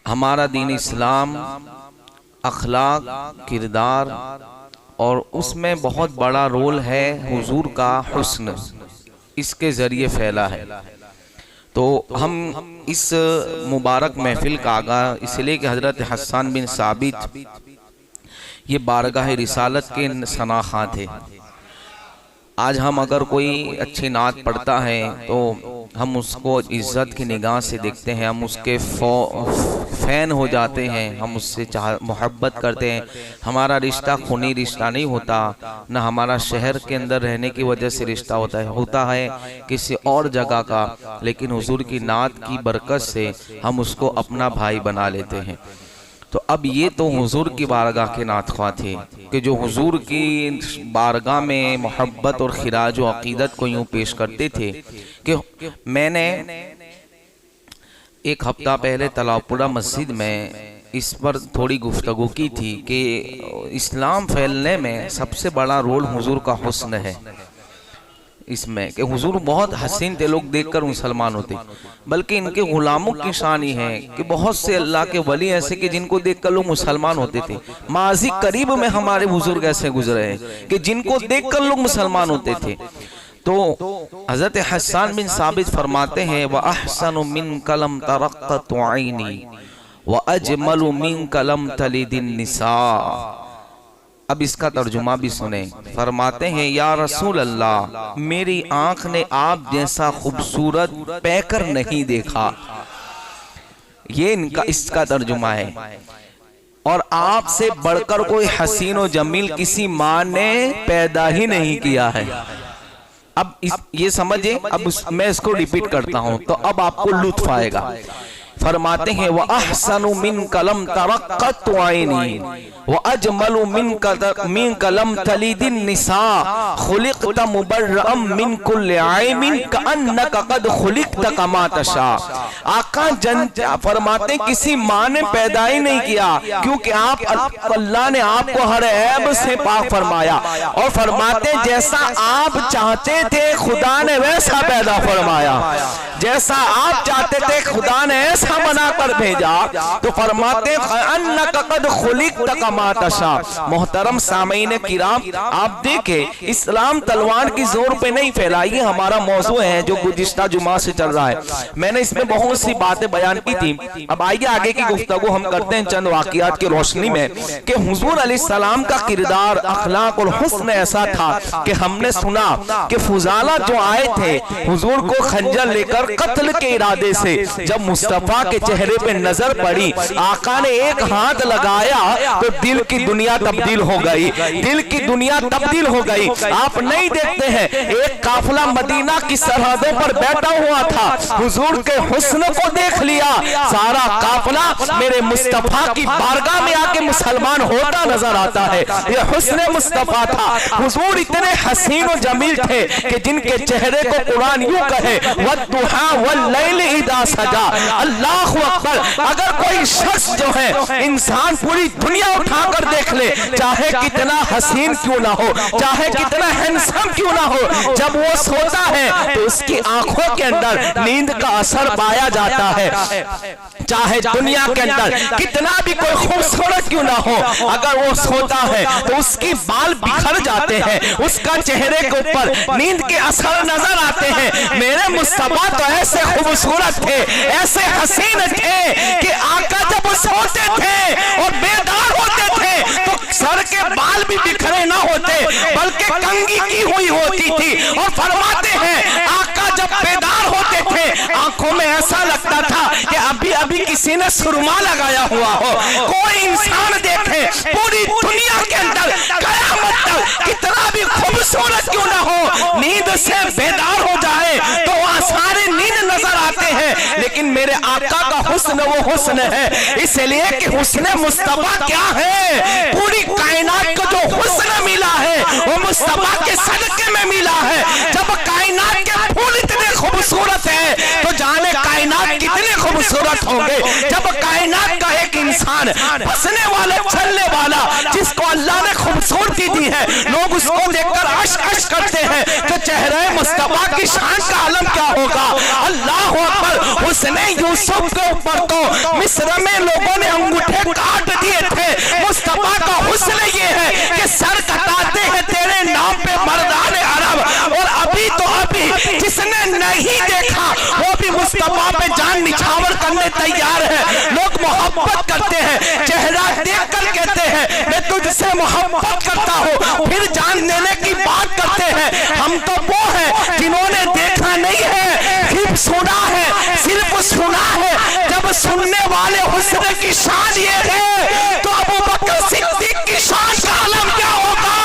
हमारा दीन इस्लाम अखलाक, किरदार और उसमें बहुत बड़ा रोल है हुजूर का हुस्न, इसके ज़रिए फैला है। तो हम इस मुबारक महफिल का आगाज़ इसलिए कि हज़रत हसन बिन साबित ये बारगाह रिसालत के शनाख़ा थे। आज हम अगर कोई अच्छी नात पढ़ता है तो हम उसको इज़्ज़त की निगाह से देखते हैं, हम उसके फ़ैन हो जाते हैं, हम उससे मोहब्बत करते हैं। हमारा रिश्ता खूनी रिश्ता नहीं होता, न हमारा शहर के अंदर रहने की वजह से रिश्ता होता है किसी और जगह का, लेकिन हुजूर की नात की बरकत से हम उसको अपना भाई बना लेते हैं। तो अब ये तो हुजूर की बारगाह के नातख्वाह थे कि जो हुजूर की बारगाह में मोहब्बत और खिराज व अकीदत को यूँ पेश करते थे कि मैंने एक हफ्ता पहले तलावपुरा मस्जिद में इस पर थोड़ी गुफ्तगू की थी कि इस्लाम फैलने में सबसे बड़ा रोल हुजूर का हुस्न है। इसमें कि हुजूर बहुत हसीन थे, लोग देखकर मुसलमान होते, बल्कि इनके गुलामों की शान ही है कि बहुत से अल्लाह के वली ऐसे कि जिनको देखकर लोग मुसलमान होते थे। माजी करीब में हमारे बुजुर्ग ऐसे गुजरे हैं कि जिनको देखकर लोग मुसलमान होते थे। तो हज़रत हसन बिन साबित फरमाते हैं व अहसनु मिन कलम तरक्कत ऐनी व अजमलु मिन कलम तलिदिन निसा। अब इसका तर्जुमा भी सुने। फरमाते हैं या रसूल अल्लाह, मेरी आंख ने आप जैसा खूबसूरत पैकर नहीं देखा। ये इसका तर्जुमा है। और आपसे बढ़कर कोई हसीन और जमील किसी माँ ने पैदा ही नहीं किया है। अब ये समझे, अब मैं इसको रिपीट करता हूं तो अब आपको लुत्फ आएगा। फरमाते हैं वह अहसनु मिन कलम तरक्कत ऐनी व अजमलु मिन कलम तलिदिन निसा खुलिक़त मुबर्रअम मिन कुल्लि ऐबिन कअन्नका क़द खुलिक़त कमा तशा। आका फरमाते किसी माँ ने पैदा ही नहीं किया, क्योंकि आप अल्लाह ने आपको हर ऐब से पाक फरमाया। और फरमाते जैसा आप चाहते थे खुदा ने वैसा पैदा फरमाया, जैसा आप चाहते थे खुदा ने ऐसा बना कर भेजा। तो फरमाते अन्नका क़द खुलिक़त कमा तशा। मोहतरम सामीन किराम, आप देखें इस्लाम तलवार की जोर पे नहीं फैला। ये हमारा मौजू है जो गुज़िश्ता जुमा से चल रहा है। मैंने इसमें बहुत सी बातें बयान की थी। अब आइए आगे की गुफ्तगू हम करते हैं चंद वाक़ियात की रोशनी में कि हुजूर अलैहिस्सलाम का किरदार, अखलाक और हुस्न ऐसा था कि हमने सुना कि फुजाला जो आए थे हुजूर को खंजर लेकर कत्ल के इरादे से, जब मुस्तफा के चेहरे पे नजर पड़ी, आका ने एक हाथ लगाया तो दिल की दुनिया तब्दील हो गई, दिल की दुनिया तब्दील हो गई। आप नहीं देखते हैं एक काफिला मदीना की सरहदों पर बैठा हुआ था, हुजूर के हुस्न को देख लिया, सारा काफिला मेरे मुस्तफा की बारगाह में आके मुसलमान होता नजर आता है। यह हुस्न मुस्तफा था। हुजूर इतने हसीन और जमील थे कि जिनके चेहरे को कुरान यूं कहे वद्दुहा वल्लैल इज़ा सजा। अल्लाहु अकबर। अगर कोई शख्स जो है इंसान पूरी दुनिया उठाकर देख ले, चाहे कितना हसीन क्यों ना हो, चाहे कितना हैंडसम क्यों ना हो, जब वो सोता है तो उसकी आंखों के अंदर नींद का असर पाया जाता है। चाहे दुनिया के अंदर कितना भी कोई खूबसूरत क्यों ना हो, अगर वो सोता है तो उसकी बाल बिखर जाते हैं, उसका चेहरे के ऊपर नींद के असर नजर आते हैं। मेरे मुस्तफा तो ऐसे खूबसूरत थे, ऐसे हसीन थे कि आका जब सोते थे और बेदार होते थे तो सर के बाल भी बिखरे ना होते, बल्कि कंघी की हुई होती थी। और फरमाते हैं आका जब बेदार होते थे आंखों में ऐसा लगता था कि अभी अभी किसी ने सुरमा लगाया हुआ हो। कोई इंसान देखे पूरी दुनिया के अंदर कयामत तक कितना भी खूबसूरत क्यों ना हो, नींद से बेदार हो जाए तो वहां सारे नींद नजर आते हैं, लेकिन मेरे आका का हुस्न वो हुस्न है। इसलिए कि हुस्न मुस्तफा क्या है, पूरी कायनात को जो हुस्न मिला है वो मुस्तफा के सदके में मिला है। जब कायनात के फूल इतने खूबसूरत है तो जाने कायनात कितने खूबसूरत होंगे। जब कायनात का एक इंसान बसने वाला, चलने वाला, जिसको अल्लाह ने खूबसूरती दी है, लोग उसको देखकर अश अश करते हैं, तो चेहरे मुस्तफा की शान का आलम क्या होगा। अल्लाह अकबर। उसने यूसुफ के ऊपर तो मिस्र में लोग मुस्तफा पे जान निछावर करने तैयार है। लोग मोहब्बत करते हैं, चेहरा देखकर कहते हैं मैं तुझसे मोहब्बत करता हूँ, फिर जान देने की बात करते हैं। हम तो वो हैं जिन्होंने देखा नहीं है, सिर्फ सुना है, सिर्फ सुना है। जब सुनने वाले हुस्न की शान ये है तो अबू बकर सिद्दीक की शान का आलम क्या होगा,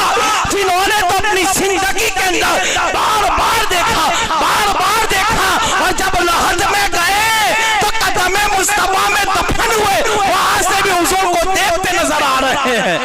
जिन्होंने तो अपनी जिंदगी के अंदर बार बार देखा, बार बार देखा, और जब लहद में गए तो कदमे मुस्तफा में दफन हुए, वहां से भी हुजूर को देखते नजर आ रहे हैं।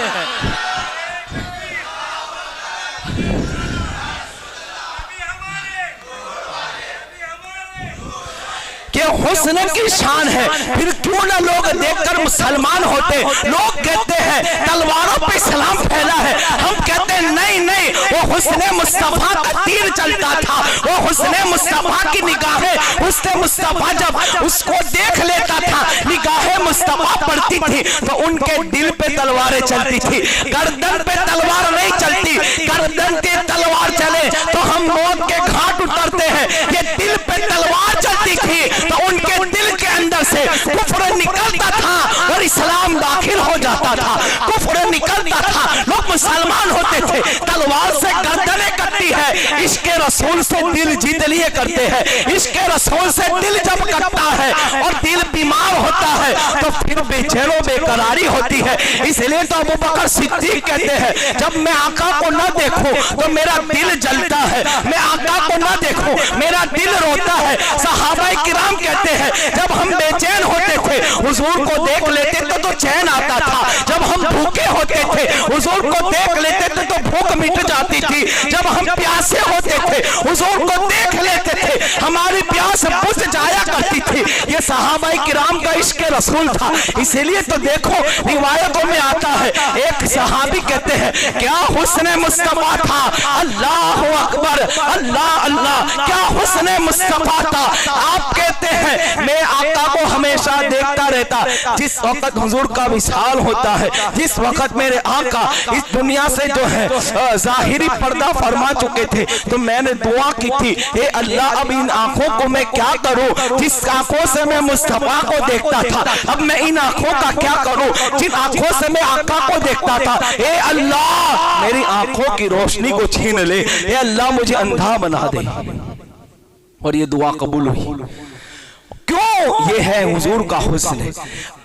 हुस्न की शान है, फिर क्यों ना लोग देखकर मुसलमान होते। लोग कहते हैं तलवारों पे इस्लाम फैला है, हम कहते हैं नहीं नहीं, वो हुस्न मुस्तफा का तीर चलता था, वो हुस्न मुस्तफा की निगाहें, हुस्न मुस्तफा जब उसको देख लेता था, निगाहें मुस्तफा पड़ती थी तो उनके दिल पे तलवारें चलती थी। गर्दन पे तलवार नहीं चलती, गर्दन पे तलवार चले तो हम मौत के घाट उतरते हैं। ये दिल पे तलवार चलती थी तो उनके दिल के अंदर से कुफ्र निकलता था और इस्लाम दाखिल हो जाता था, कुफ्र निकलता था, लोग मुसलमान होते थे। तलवार से गर्दनें कटती है, इश्क़ रसूल से दिल जीत लिए करते हैं। इश्क़ रसूल से दिल जब कटता है और दिल बीमार होता है तो फिर बेचैनो बेकरारी होती है। इसलिए तो अबू बकर सिद्दीक कहते हैं जब मैं आका को न देखूं तो मेरा दिल जलता है, मैं आका को न देखूं मेरा दिल रोता है। सहाबाए किराम कहते हैं जब हम बेचैन होते थे हुजूर को देख लेते तो चैन आता था, जब हम भूखे होते थे हुजूर को देख लेते थे तो भूख मिट जाती थी, जब हम प्यासे होते थे हुजूर को देख लेते थे हमारी प्यास बुझ जाया करती थी। ये सहाबाए किराम का इश्क़ रसूल था। इसीलिए तो देखो रिवायतों में आता है, एक सहाबी कहते हैं क्या हुस्न मुस्तफा था, अल्लाह अकबर, अल्लाह अल्लाह, क्या हुस्न मुस्तफा था। आप कहते हैं मैं आका को हमेशा देखता रहता, जिस वक्त हुजूर का विसाल होता है, जिस वक्त मेरे आका इस दुनिया से जो है जाहिरी पर्दा फरमा चुके थे, तो मैंने दुआ की थी हे अल्लाह अब इन आंखों को मैं क्या करूं, जिस आंखों से मैं मुस्तफा को देखता था अब मैं इन आंखों का क्या करूं, जिन आंखों से मैं आका को देखता था, हे अल्लाह मेरी आंखों की रोशनी को छीन ले, हे अल्लाह मुझे अंधा बना दे। और ये दुआ कबूल हुई। क्यों? ये है हुजूर का हुस्न।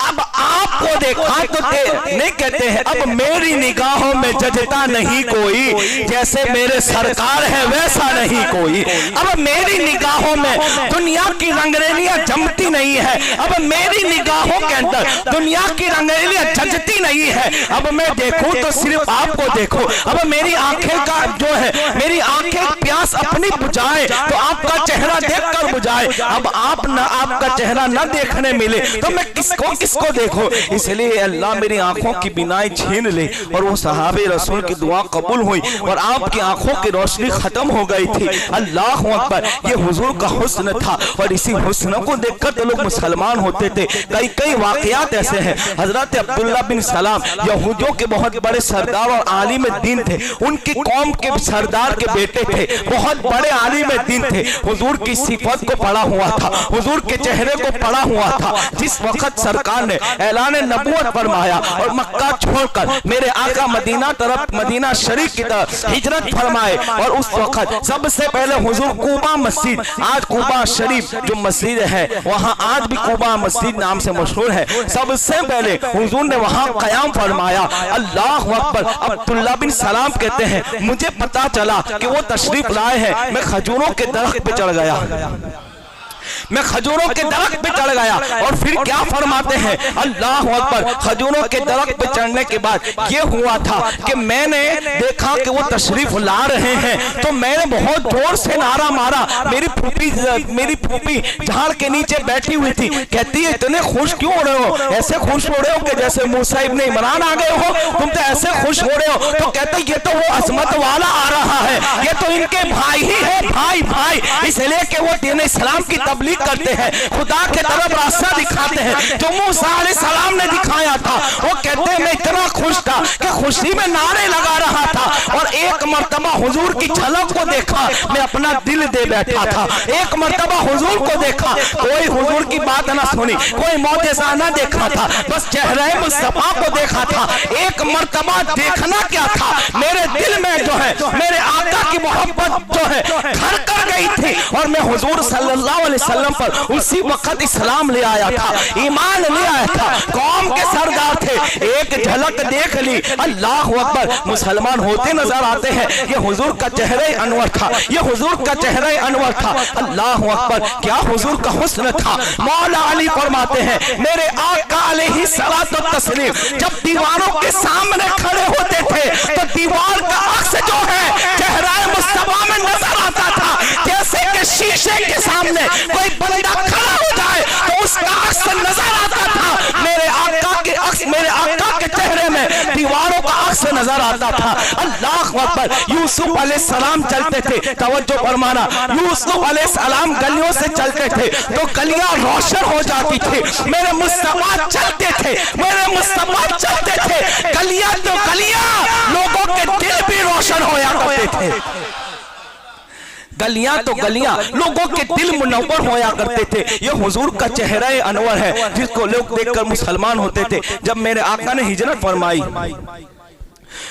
अब आपको देखा तो नहीं कहते हैं अब मेरी निगाहों में जजता नहीं कोई, जैसे मेरे सरकार है वैसा नहीं कोई। अब मेरी निगाहों में दुनिया की रंगरेलियां जमती नहीं है, अब मेरी निगाहों के अंदर दुनिया की रंगरेलियां जजती नहीं है। अब मैं देखूं तो सिर्फ आपको देखो, अब मेरी आंखें का जो है मेरी आंखें प्यास अपनी बुझाए तो आपका चेहरा देखकर बुझाए। अब आप ना आपका चेहरा न देखने मिले तो मैं किसको देखो। इसलिए अल्लाह मेरी आंखों की बिनाई छीन ले। और वो सहाबे रसूल की दुआ कबूल हुई और आपकी आंखों की रोशनी खत्म हो गई थी। अल्लाह अकबर, ये हुजूर का हुस्न था और इसी हुस्न को देखकर तो लोग मुसलमान होते थे। कई वाकयात ऐसे हैं। हजरत अब्दुल्ला बिन सलाम यहूदियों के बहुत बड़े सरदार और आलिम दीन थे, उनकी कौम के सरदार के बेटे थे, बहुत बड़े आलिम दीन थे। हुजूर की सिफत को पढ़ा हुआ था, हुजूर के चेहरे को पड़ा हुआ था। जिस वक्त सरकार ने ऐलान नबूवत फरमाया और मक्का छोड़कर मेरे आका मदीना शरीफ की तरफ हिजरत फरमाए, और उस वक्त सबसे पहले हुजूर कुबा मस्जिद, आज कुबा शरीफ जो मस्जिद है वहां आज भी कुबा मस्जिद नाम से मशहूर है, सबसे पहले हुजूर ने वहां कयाम फरमाया। अल्लाह अकबर। अब्दुल्ला बिन सलाम कहते हैं मुझे पता चला कि वो तशरीफ लाए हैं, मैं खजूरों के दरख्त पे चढ़ गया, मैं खजूरों के दरख्त पे चढ़ गया। और फिर क्या फरमाते हैं अल्लाह अकबर, खजूरों के दरख्त पे चढ़ने के बाद ये हुआ था कि मैंने देखा कि वो तशरीफ ला रहे हैं, तो मैंने बहुत जोर से नारा मारा। मेरी फूफी झाड़ के नीचे बैठी हुई थी, कहती है इतने खुश क्यों हो रहे हो, ऐसे खुश हो रहे हो कि जैसे मूसा इब्ने इमरान आ गए हो, तुम तो ऐसे खुश हो रहे हो। तो कहते ये तो वो अजमत वाला आ रहा है, ये तो इनके भाई ही है, भाई। इसलिए कि वो दीन इस्लाम की तबलीग करते हैं, खुदा के तरफ रास्ता दिखाते हैं जो मूसा अलैहिस्सलाम ने दिखाया था। वो कहते हैं मैं इतना खुश था कि खुशी में नारे लगा रहा था, और एक मर्तबा हुजूर की झलक को देखा, मैं अपना दिल दे बैठा था। एक मर्तबा हुजूर को देखा, कोई हुजूर की बात ना सुनी, कोई मौजज़ा ना देखा था, बस चेहरे मुस्तफा को देखा था। एक मर्तबा देखना क्या था, मेरे दिल में जो है मेरे आका की मोहब्बत जो है घर कर गई थी, और मैं हुजूर सल्लल्लाहु अलैहि वसल्लम पर उसी वक्त इस्लाम ले आया था, ईमान ले आया था। कौम के सरदार थे, एक झलक देख ली, अल्लाह अकबर, मुसलमान होते नजर आते हैं। ये हुजूर का चेहरे अनवर था, ये हुजूर का चेहरे अनवर था। अल्लाह अकबर, क्या हुजूर का हुस्न था। मौला अली फरमाते हैं मेरे आका अलैहि सलातो तस्लीम जब दीवारों के सामने खड़े होते थे तो दीवार का अक्स जो है चेहरा मुस्तफा में नजर आता था। जैसे कि शीशे के सामने कोई बंदा खड़ा हो जाए तो उसका अक्स नजर आता था। मेरे आका के अक्स, मेरे आका के चेहरे में दीवारों का अक्स नजर आता था। अल्लाह अकबर, यूसुफ अलैहिस्सलाम चलते थे, तवज्जो फरमाना, यूसुफ अलैहिस्सलाम गलियों से चलते थे तो गलियां रोशन हो जाती थी। मेरे मुस्तफा चलते थे, मेरे मुस्तफा चलते थे, गलियां तो गलियां, लोगों के दिल भी रोशन होया करते थे। गलियां तो गलियां, लोगों के दिल मुनव्वर होया करते थे। ये हुजूर का चेहरा अनवर है जिसको लोग देखकर मुसलमान होते थे। जब मेरे आका ने हिजरत फरमाई,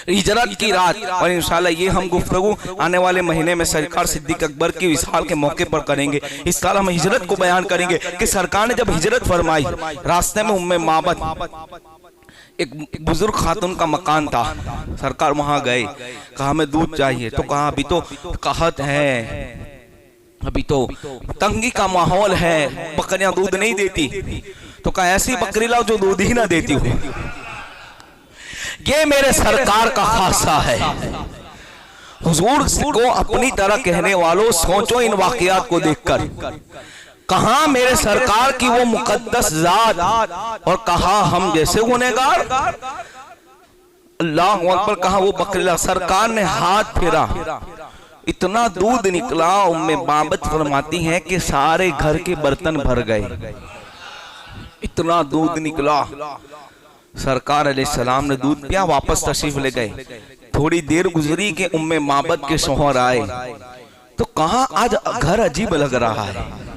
हिजरत की रात, और इंशाल्लाह ये हम गुफ्तगू आने वाले महीने में सरकार सिद्दीक अकबर की विसाल के मौके पर करेंगे। इस साल हम हिजरत को बयान करेंगे कि सरकार ने जब हिजरत फरमाई, रास्ते में उम्मे माबद एक बुजुर्ग खातून का मकान था, सरकार वहां गए, कहा हमें दूध चाहिए, तो कहा अभी तो कहत है, अभी तो तंगी का माहौल है, बकरियां दूध नहीं देती, तो कहा ऐसी बकरी लाओ जो दूध ही ना देती हो। ये मेरे सरकार का खासा है। हुजूर को अपनी तरह कहने वालों, सोचो इन वाकयात को देखकर, कहा मेरे सरकार की वो मुकद्दस जात, और कहा हम जैसे गुनहगार। अल्लाह अकबर, कहा वो बकरीला। सरकार ने हाथ फेरा, इतना दूध निकला, उम्मे माबद फरमाती हैं कि सारे घर के बर्तन भर गए, इतना दूध निकला। सरकार अलैहिस्सलाम ने दूध पिया, वापस तशरीफ ले गए। थोड़ी देर गुजरी कि उम्मे माबद के शौहर आए, तो कहा आज घर अजीब लग रहा है।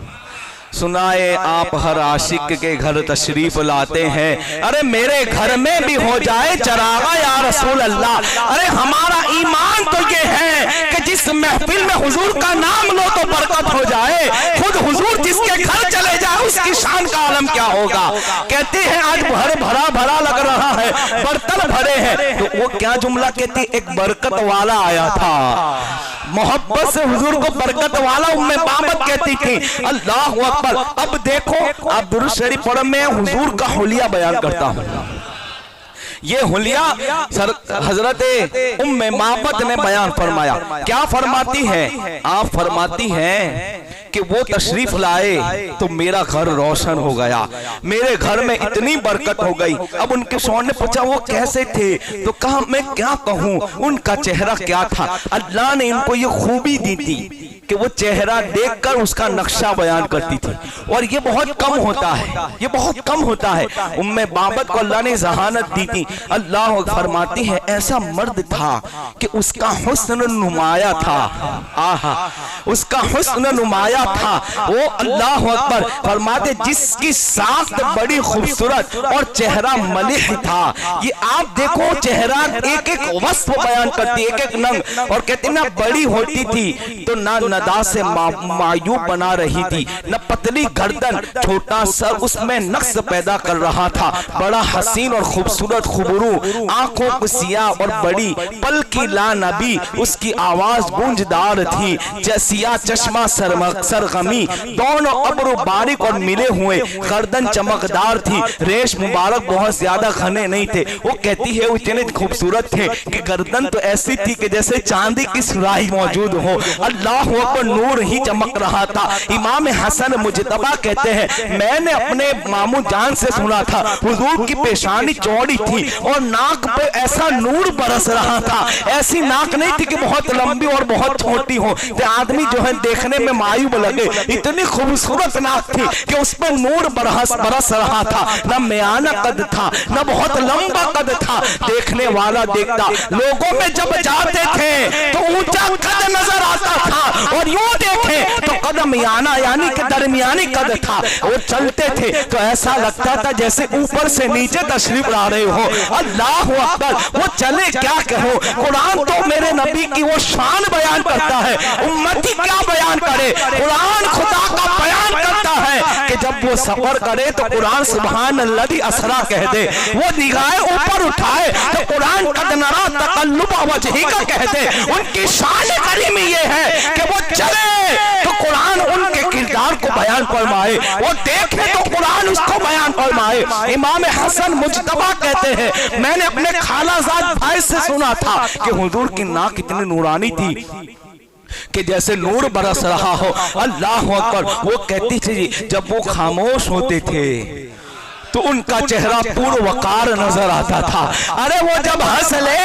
सुनाए आप हर आशिक के घर तशरीफ लाते हैं, अरे मेरे घर में भी हो जाए चरागा या रसूल अल्लाह। अरे हमारा ईमान तो ये है कि जिस महफिल में हुजूर का नाम लो तो बरकत हो जाए। खुद हुजूर जिसके घर चले जाए उसकी शान का आलम क्या होगा। कहते हैं आज भर भरा भरा लग रहा है, बर्तन भरे हैं, तो वो क्या जुमला कहती, एक बरकत वाला आया था, मोहब्बत से हुजूर को बरकत वाला उम्मे माबद कहती थी। अल्लाह अकबर। अब देखो, आप दुरूद शरीफ पढ़ो, मैं हुजूर का हुलिया बयान करता हूँ। ये हुलिया हजरत उम्मे माबद ने बयान फरमाया। क्या फरमाती है? आप फरमाती हैं कि वो तशरीफ लाए तो मेरा घर रोशन हो गया, मेरे घर में इतनी बरकत हो गई। अब उनके शौहर ने पूछा वो कैसे थे, तो कहा मैं क्या कहूँ, उनका चेहरा क्या था। अल्लाह ने इनको ये खूबी दी थी कि वो चेहरा देखकर उसका नक्शा बयान करती थी, और ये बहुत कम होता है, ये बहुत कम होता है। उम्मे माबद को अल्लाह ने जहानत दी थी। अल्लाह फरमाती है ऐसा मर्द था कि उसका हुस्न नुमाया था, आहा, उसका हुस्न नुमाया था। वो अल्लाह अकबर फरमाते जिसकी साख्त बड़ी खूबसूरत और चेहरा मलिह था। ये आप देखो चेहरा एक एक वस्फ बयान करती, एक एक नंग, और कहते ना बड़ी होती थी तो ना नदा से मायूब बना रही थी, न पतली गर्दन, छोटा सर, उसमें नक्श पैदा कर रहा था। बड़ा हसीन और खूबसूरत खुबरू, आंखों को सिया और बड़ी, पल की ला नबी, उसकी आवाज गूंजदार थी। जैसिया चश्मा सरगमी, दोनों अब्रू बारीक और मिले हुए, गर्दन चमकदार थी। रेश मुबारक बहुत ज्यादा घने नहीं थे। वो कहती है वो इतने खूबसूरत थे कि गर्दन तो ऐसी थी कि जैसे चांदी की सुराही मौजूद हो। अल्लाह पर नूर ही चमक रहा था। इमाम हसन मुजतबा कहते हैं मैंने अपने मामू जान से सुना था हुजूर की पेशानी चौड़ी थी और नाक पे ऐसा नूर बरस रहा था। ऐसी नाक नहीं थी कि बहुत लंबी और बहुत छोटी हो, तो आदमी जो है देखने में मायूब लगे। इतनी खूबसूरत नाक थी कि उस पर नूर बरस रहा था। न मियाना कद था, न बहुत लंबा कद था। देखने वाला देखता, लोगों में जब जाते थे तो ऊंचा कद नजर आता था और यूं देखे तो कद मियाना यानी कि दरमियानी कद था। वो चलते थे तो ऐसा लगता था जैसे ऊपर से नीचे तशरीफ ला रहे हो। अल्लाह अकबर, वो चले क्या कहो। कुरान तो मेरे नबी की वो शान बयान करता है, उम्मती क्या बयान करे। कुरान खुदा का बयान करता है कि जब वो सफर करे तो कुरान सुभान अल्लाजी असरा कह दे। वो निगाहें ऊपर उठाए तो कुरान कद नरा तकल्लुब वजहिका कह दे। उनकी शान करीमी ये है कि वो चले तो कुरान उनके किरदार को बयान फरमाए, वो देखे तो कुरान उसको बयान फरमाए। इमाम हसन मुजतबा कहते हैं मैंने अपने खालाजाद भाई से सुना था कि हुजूर की नाक इतनी नूरानी थी कि जैसे नूर बरस रहा हो। अल्लाह अकबर। वो कहती थी जब वो खामोश होते थे तो उनका चेहरा पूर्ण वकार नजर आता था। अरे वो जब हंस ले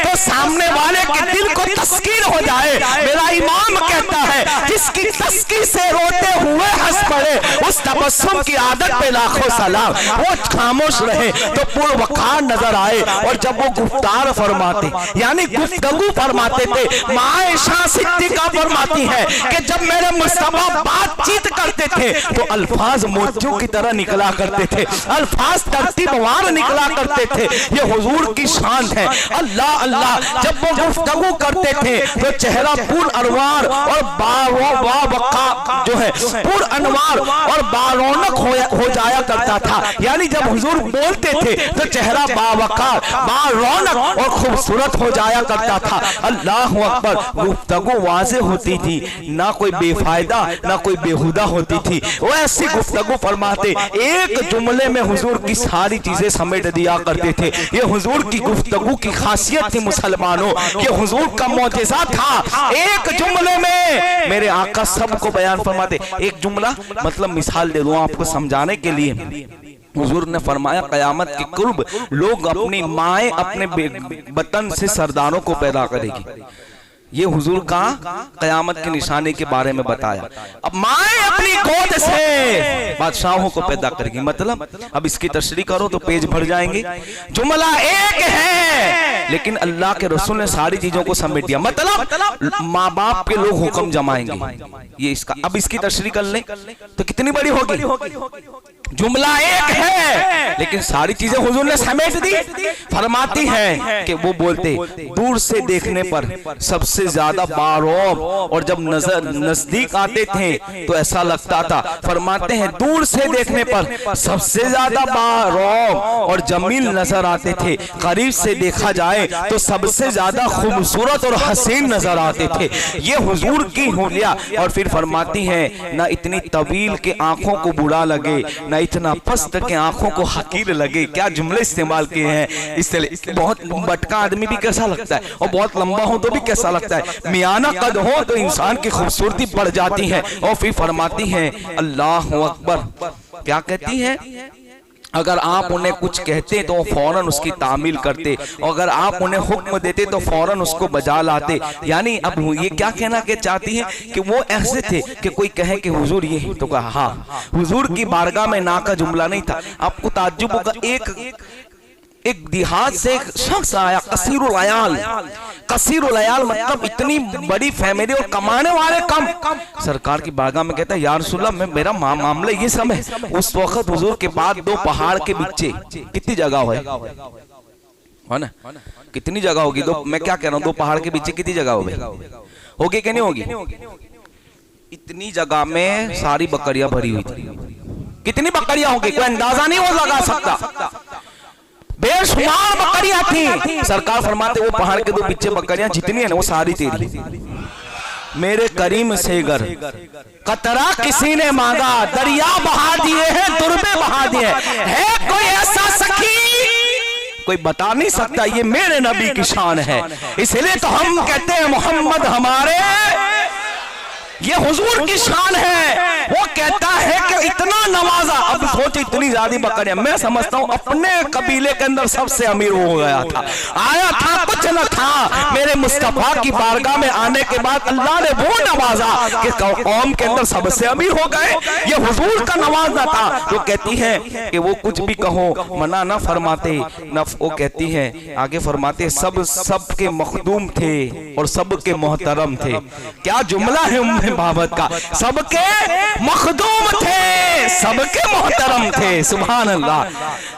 तो सामने वाले के दिल को तस्कीर हो जाए। मेरा इमाम कहता है जिसकी तस्कीर से रोते हुए हंस पड़े उस तबस्सुम की आदत पे लाखों सलाम। वो खामोश रहे तो पूर्ण वकार नजर आए। और जब वो गुफ्तार फरमाते यानी गुफ्तगू फरमाते थे, मायशा सिद्दीका फरमाती है कि जब मेरे मुस्तफा बातचीत करते थे तो अल्फाज मोतियों की तरह निकला करते थे, अल्फाज तरतीबवार निकला करते थे। ये हुजूर की शान है। अल्लाह अल्लाह। जब वो गुफ्तगू करते थे तो चेहरा पूर्ण अनवार और जो है पूर्ण अनवार और बारौनक हो जाया करता था। यानी जब हुजूर बोलते थे तो चेहरा बावकार, बारौनक और खूबसूरत हो जाया करता था। अल्लाह अकबर। गुफ्तगू वाज़ेह होती थी, ना कोई बेफायदा ना कोई बेहुदा होती थी। वो ऐसी गुफ्तगू फरमाते एक जुमले में हुजूर की सारी चीजें समेट दिया करते थे। ये हुजूर की गुफ्तगू की खासियत थी मुसलमानों, ये हुजूर का मौजज़ा था। एक जुमले में मेरे आका सबको बयान फरमाते। एक जुमला मतलब मिसाल दे दूं आपको समझाने के लिए। हुजूर ने फरमाया कयामत के कुर्ब लोग अपनी माएं अपने बतन से सरदारों को पैदा करेगी। ये हुजूर का कयामत की निशानी के बारे में बताया। अब माएं अपनी गोद से बादशाहों को पैदा करेगी। मतलब अब इसकी तशरीह करो तो पेज भर जाएंगे। जुमला एक है लेकिन अल्लाह के रसूल ने सारी चीजों को समेट दिया। मतलब माँ बाप के लोग हुक्म जमाएंगे। ये इसका अब इसकी तशरीह कर ले तो कितनी बड़ी होगी। जुमला एक है लेकिन सारी चीजें हुजूर ने समेट दी। फरमाती है कि वो बोलते दूर से देखने पर सबसे ज्यादा बारौब और जब नजर नजदीक आते थे तो ऐसा लगता था। फरमाते हैं दूर से देखने पर सबसे ज्यादा बारौब और जमील नजर आते थे, करीब से देखा जाए तो सबसे ज्यादा खूबसूरत और हसीन नजर आते थे। ये हुजूर की हुलिया। और फिर फरमाती है ना इतनी तवील के आंखों को बुरा लगे ना इतना पस्त के आंखों को हकीर लगे। क्या जुमले इस्तेमाल किए हैं। इसलिए बहुत बटका आदमी भी कैसा लगता है और बहुत लंबा हो तो भी कैसा लगता है। मियाना कद हो तो इंसान की खूबसूरती बढ़ जाती है। और फिर फरमाती है अल्लाह अकबर। क्या कहती है अगर आप उन्हें कुछ कहते तो फौरन उसकी तामील करते और अगर आप उन्हें हुक्म देते तो फौरन उसको बजा लाते। यानी अब ये क्या कहना के चाहती है कि वो ऐसे थे कि कोई कहे कि हुजूर ये तो कहा हाँ हुजूर की बारगाह में ना का जुमला नहीं था। आपको ताज्जुब होगा एक देहात से एक शख्स आया कसीरुल अयाल। कसीरुल अयाल मतलब इतनी बड़ी फैमिली और कमाने वाले कम। सरकार की बारगाह में कहता है या रसूलल्लाह मैं मेरा मामला ये सब है। उस वक्त हुजूर के बाद दो पहाड़ के बीचे कितनी जगह है ना, कितनी जगह होगी। दो मैं क्या कह रहा हूँ दो पहाड़ के बीचे कितनी जगह होगी कि नहीं होगी। इतनी जगह में सारी बकरियां भरी हुई थी। कितनी बकरियां होगी कोई अंदाजा नहीं हो लगा सकता। बेशुमार बकरियां थी। सरकार फरमाते वो पहाड़ के दो पीछे बकरियां जितनी है ना वो सारी तेरी। मेरे करीम से गर कतरा किसी ने मांगा दरिया बहा दिए हैं दुर्बे बहा दिए है। कोई ऐसा सखी कोई बता नहीं सकता। ये मेरे नबी की शान है। इसलिए तो हम कहते हैं मोहम्मद हमारे ये हुजूर की शान है। वो कहता है कि इतना नवाजा, अब सोच इतनी ज्यादा बकरियां, मैं समझता हूं अपने कबीले के अंदर सबसे अमीर हो गया था, आया था कुछ न था, मेरे मुस्तफा की बारगाह में आने के बाद अल्लाह ने वो नवाजा कि कौम के अंदर सबसे अमीर हो गए। ये हुजूर का नवाजा था। वो कहती है कि वो कुछ भी कहो मना ना फरमाते, न वो कहती है आगे फरमाते सबके मखदूम थे और सबके मोहतरम थे। क्या जुमला है उम्मे बाबत का, सबके मखदूम थे सबके मोहतरम थे, सुभान अल्लाह,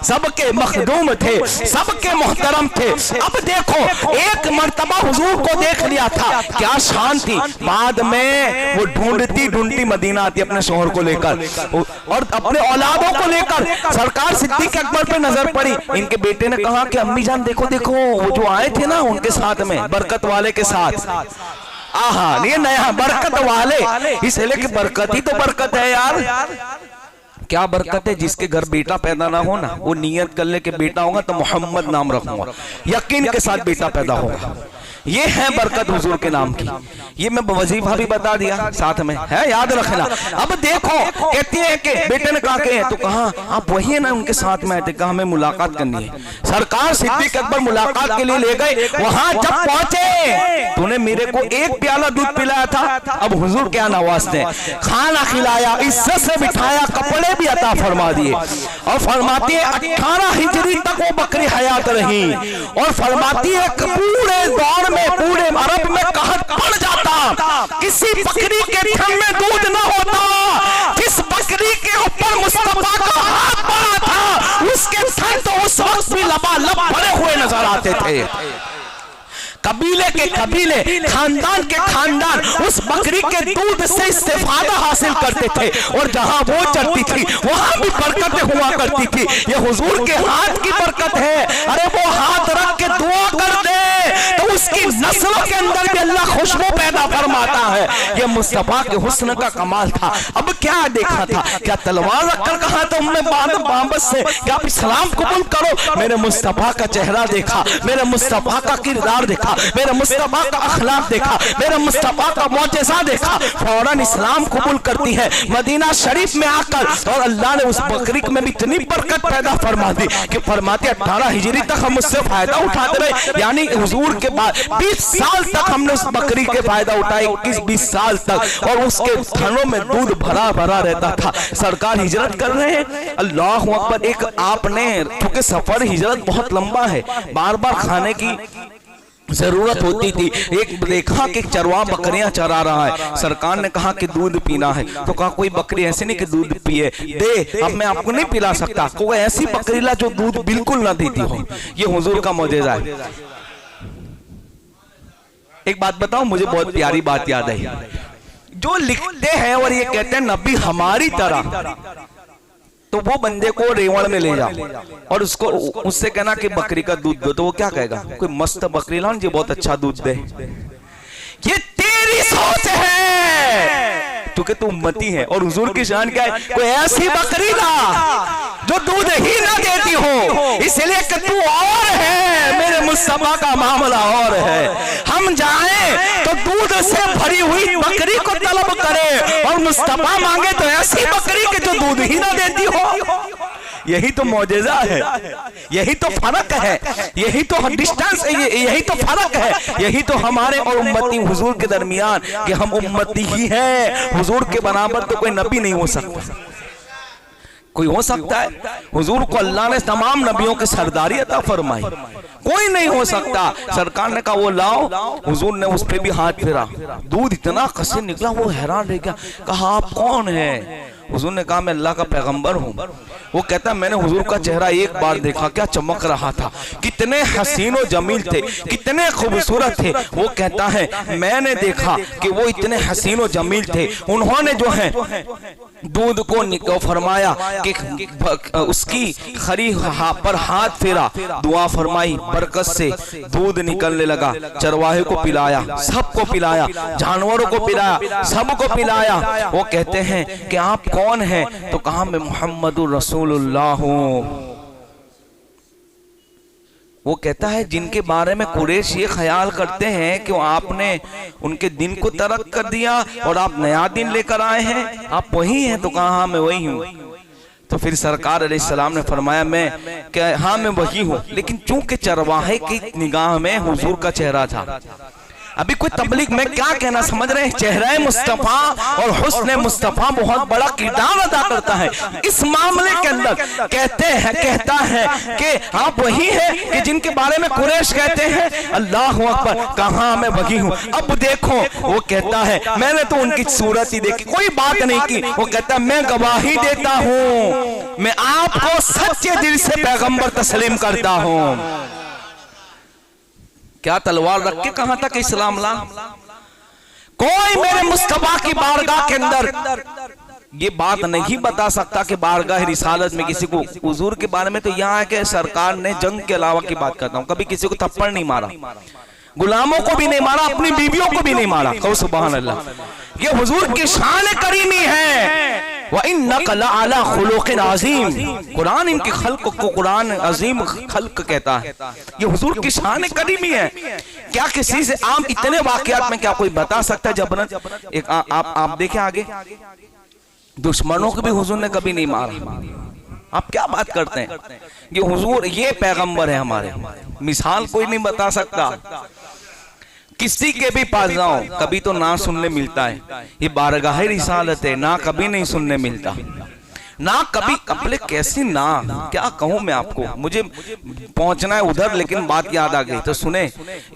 सबके मखदूम थे सबके मोहतरम थे। अब देखो एक मर्तबा हुजूर को देख लिया था, क्या शान थी। बाद में वो ढूंढती ढूंढती मदीना आती अपने शोहर को लेकर और अपने औलादों को लेकर। सरकार सिद्दीक अकबर पे नजर पड़ी, इनके बेटे ने कहा कि अम्मी जान देखो देखो वो जो आए थे ना उनके साथ में, बरकत वाले के साथ। आहा, ये नया बरकत वाले, इसलिए कि बरकत ही तो बरकत है यार। क्या बरकत है, जिसके घर बेटा पैदा ना हो ना, वो नियत कर ले कि बेटा होगा तो मोहम्मद नाम रखूंगा, यकीन के साथ बेटा पैदा होगा। ये है बरकत हुजूर के नाम की। ये मैं वजीफा भी बता दिया साथ में, है याद रखना। अब देखो कहती है कि बेटे ने कहा कि तो कहा आप वही है ना उनके साथ में आए थे, कहा हमें मुलाकात करनी है। सरकार सिद्दीक अकबर मुलाकात के लिए ले गए। वहां जब पहुंचे, तूने मेरे को एक प्याला दूध पिलाया था, अब हुजूर क्या नवाजते, खाना खिलाया, इज्जत से बिठाया, कपड़े भी अता फरमा दिए। और फरमाती है 18 हिजरी तक वो बकरी हयात रही। और फरमाती है पूरे दौर में, पूरे अरब में कहत पड़ जाता, किसी बकरी के थन में दूध न होता। जिस बकरी के ऊपर मुस्तफा का हाथ पड़ा था, उसके थन तो उस वक्त भी लबालब भरे हुए नजर आते थे। कबीले के कबीले, खानदान के खानदान उस बकरी के दूध से इस्तेफादा हासिल करते थे। और जहां वो चढ़ती थी वहां भी बरकतें हुआ करती थी। ये हुजूर के हाथ की बरकत है। अरे वो हाथ रख के दुआ कर दे तो उसकी नस्लों के अंदर भी अल्लाह खुशबू पैदा फरमाता है। ये मुस्तफा के हुस्न का कमाल था। अब क्या देखा था, क्या तलवार रखकर कहा था उम्मे बाबत से कि आप इस्लाम कबूल करो। मेरे मुस्तफा का चेहरा देखा, मेरे मुस्तफा का किरदार देखा, मेरे मुस्तफा का अखलाक देखा, मेरे मुस्तफा का मौजज़ा देखा, फौरन इस्लाम कबूल करती है। मदीना शरीफ में आकर और अल्लाह ने उस बकरी में भी इतनी बरकत पैदा फरमा दी कि फरमाते 18 हिजरी तक हम उससे फायदा उठाते रहे। यानी हुजूर के बाद 20 साल तक हमने उस बकरी के फायदा उठाए, 21-20 साल तक। और उसके थनों में दूध भरा भरा रहता था। सरकार हिजरत कर रहे हैं, अल्लाह अकबर। एक आपने, क्योंकि सफर हिजरत बहुत लंबा है, बार बार खाने की जरूरत होती थी। एक देखा कि चरवा बकरियां चरा रहा है, सरकार ने कहा कि दूध पीना है। तो कहा कोई बकरी ऐसे नहीं कि दूध पिए दे, अब मैं आपको नहीं पिला सकता, कोई ऐसी बकरी ला जो दूध बिल्कुल ना देती हो। ये हुजूर का मौजज़ा है। एक बात बताओ, मुझे बहुत प्यारी बात याद आई। जो लिखते हैं और ये कहते हैं नबी हमारी तरह, तो वो बंदे को रेवड़ में ले जाओ और उसको उससे कहना कि बकरी का दूध दो, तो वो क्या कहेगा, कोई मस्त बकरी लाओ जो बहुत अच्छा दूध दे। ये तेरी सोच है क्योंकि तू उम्मती है। और हुजूर की शान क्या है, कोई ऐसी बकरी ला जो दूध ही ना देती हो, इसलिए कि तू और है, मेरे मुस्तफा का मामला और है। हम जाएं तो दूध से भरी हुई बकरी को तलब करें और मुस्तफा मांगे तो ऐसी बकरी के जो दूध ही ना देती हो। यही तो मौजज़ा है, यही तो फर्क है, यही तो डिस्टेंस है, यही तो फर्क है, यही तो हमारे और उम्मती हुजूर के दरमियान कि हम उम्मती ही हैं। हुजूर के बराबर तो कोई नबी नहीं हो सकता। कोई हो सकता है? हुजूर को अल्लाह ने तमाम नबियों की सरदारी अता फरमाई, कोई नहीं हो सकता। सरकार ने कहा वो लाओ, हुजूर ने उस पे भी हाथ फेरा, दूध इतना कसे निकला, वो हैरान रह गया। कहा आप कौन है? हुजूर ने कहा मैं अल्लाह का पैगंबर हूँ। वो कहता मैंने हुजूर का चेहरा एक बार देखा, क्या चमक रहा था, कितने हसीन और जमील थे, कितने खूबसूरत थे। वो कहता है मैंने देखा कि वो इतने हसीन और जमील थे। उन्होंने जो है दूध को फरमाया कि उसकी खरी पर हाथ फेरा, दुआ फरमाई, बरकत से दूध निकलने लगा। चरवाहे को पिलाया, सबको पिलाया, जानवरों को पिलाया, सबको पिलाया। वो कहते हैं कि आप कौन हैं? तो कहा मैं मोहम्मदुर रसूलुल्लाह हूं। वो कहता है जिनके बारे में कुरैश ये ख्याल करते हैं कि आपने उनके दिन को तर्क कर दिया और आप नया दिन लेकर आए हैं, आप वही हैं? तो कहा हाँ मैं वही हूँ। तो फिर सरकार अलैहिस्सलाम ने फरमाया मैं क्या, हाँ मैं वही हूँ, लेकिन चूंकि चरवाहे की निगाह में हुजूर का चेहरा था। अभी कोई तबलीग में क्या कहना समझ रहे हैं, चेहरा मुस्तफा और हुस्न मुस्तफा बहुत बड़ा किरदार अदा करता है इस मामले के अंदर। कहता है कि आप वही हैं कि जिनके बारे में कुरैश कहते हैं। अल्लाह अकबर, कहाँ मैं वही हूँ। अब देखो वो कहता है मैंने तो उनकी सूरत ही देखी, कोई बात नहीं की। वो कहता है मैं गवाही देता हूँ, मैं आपको सच्चे दिल से पैगंबर तस्लीम करता हूँ। क्या तलवार रख के कहां तक इस्लाम ला? कोई मेरे मुस्तफा की बारगाह के अंदर ये बात नहीं बता सकता कि बारगाह रिसालत में किसी को हुजूर के बारे में। तो यहाँ है कि सरकार ने जंग के अलावा की बात करता हूं, कभी किसी को थप्पड़ नहीं मारा, गुलामों को भी नहीं मारा, अपनी बीवियों को भी नहीं मारा। कहो सुभान अल्लाह। ये हुजूर की शान करीमी है। व इन्नका लअला खुलुक़िन अज़ीम, कुरान इनकी खल्क को कुरान अजीम खल्क कहता है। ये हुजूर की शान करीमी है। क्या किसी से आम इतने वाकयात में क्या कोई बता सकता है जबरन? एक आप देखें आगे, दुश्मनों को भी हुजूर ने कभी नहीं मारा। आप क्या बात करते हैं? ये हुजूर, ये पैगंबर है हमारे, मिसाल कोई नहीं बता सकता। किसी के भी पास जाओ कभी तो ना सुनने मिलता है। ये बारगाह रिसालत है, ना कभी नहीं सुनने मिलता, ना कभी। कपले कैसी ना, क्या कहूं मैं आपको, मुझे पहुंचना है उधर लेकिन बात याद आ गई। तो सुने,